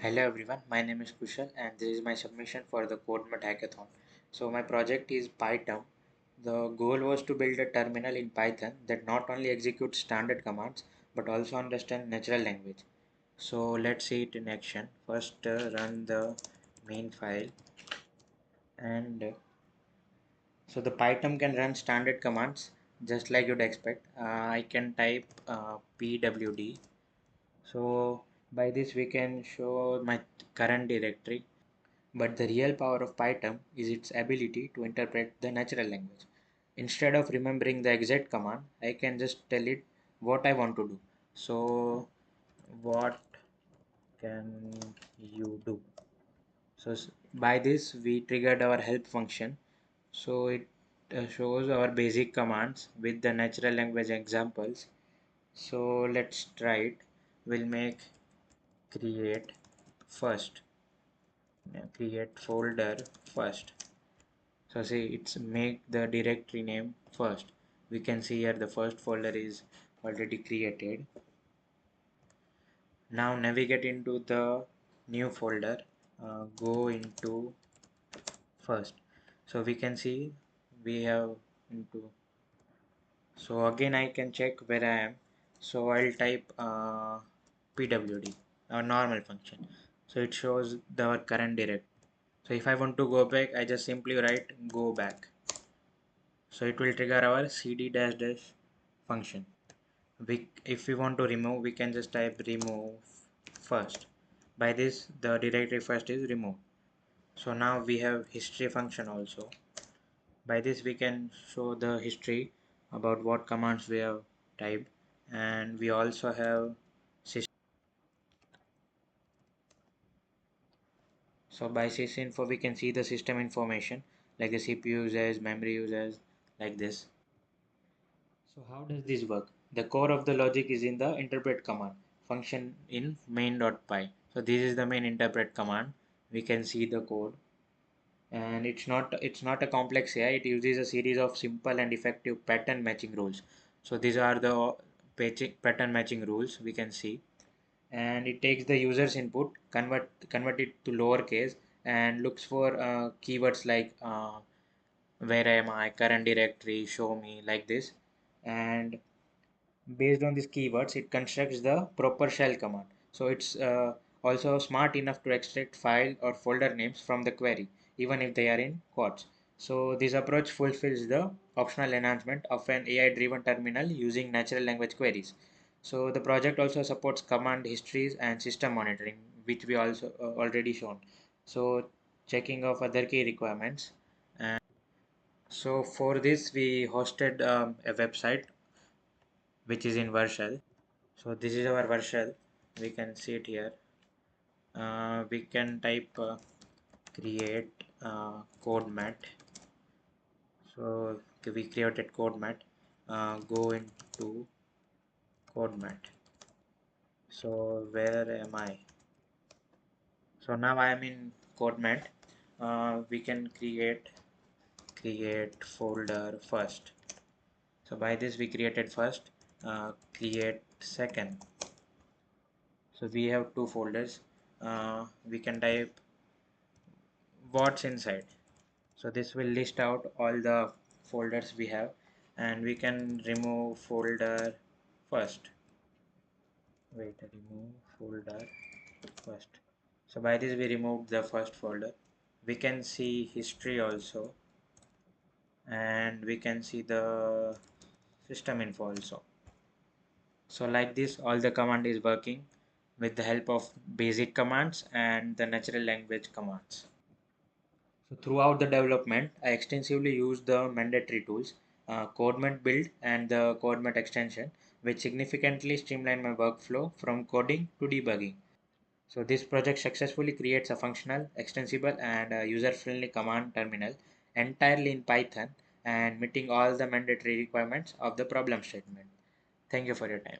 Hello everyone, my name is Kushal and this is my submission for the CodeMate Hackathon. So my project is PyTerm. The goal was to build a terminal in Python that not only executes standard commands but also understands natural language. So let's see it in action. First run the main file and so the PyTerm can run standard commands just like you'd expect. I can type pwd. So by this we can show my current directory. But the real power of PyTerm is its ability to interpret the natural language. Instead of remembering the exact command, I can just tell it what I want to do. So, what can you do? So, by this, we triggered our help function. So, it shows our basic commands with the natural language examples. So, let's try it. We'll make create first, create folder first. So see, it's make the directory name first. We can see here the first folder is already created. Now navigate into the new folder, go into first. So we can see we have into. So again I can check where I am. So I'll type pwd, a normal function. So it shows the current directory. So if I want to go back, I just simply write go back. So it will trigger our cd dash dash function. If we want to remove, we can just type remove first. By this, the directory first is removed. So now we have history function also. By this, we can show the history about what commands we have typed, and we also have system. So by sysinfo, we can see the system information like the CPU usage, memory usage, like this. So how does this work? The core of the logic is in the interpret command function in main.py. So this is the main interpret command. We can see the code, and it's not a complex AI. It uses a series of simple and effective pattern matching rules. So these are the pattern matching rules we can see, and it takes the user's input, convert it to lowercase, and looks for keywords like where am I, current directory, show me, like this, and based on these keywords it constructs the proper shell command. So it's also smart enough to extract file or folder names from the query even if they are in quotes. So this approach fulfills the optional enhancement of an AI driven terminal using natural language queries. So the project also supports command histories and system monitoring, which we also already shown. So checking of other key requirements. And so for this we hosted a website which is in Vershell. So this is our Vershell. We can see it here. We can type create CodeMate. So okay, we created CodeMate. Go into CodeMate. So where am I? So now I am in CodeMate. We can create folder first. So by this we created first. Create second. So we have two folders. We can type what's inside. So this will list out all the folders we have, and we can remove folder first. Remove folder first. So by this we removed the first folder. We can see history also, and we can see the system info also. So like this all the command is working with the help of basic commands and the natural language commands. So throughout the development, I extensively used the mandatory tools, CodeMate Build and the CodeMate Extension, which significantly streamlined my workflow from coding to debugging. So this project successfully creates a functional, extensible, and user-friendly command terminal entirely in Python and meeting all the mandatory requirements of the problem statement. Thank you for your time.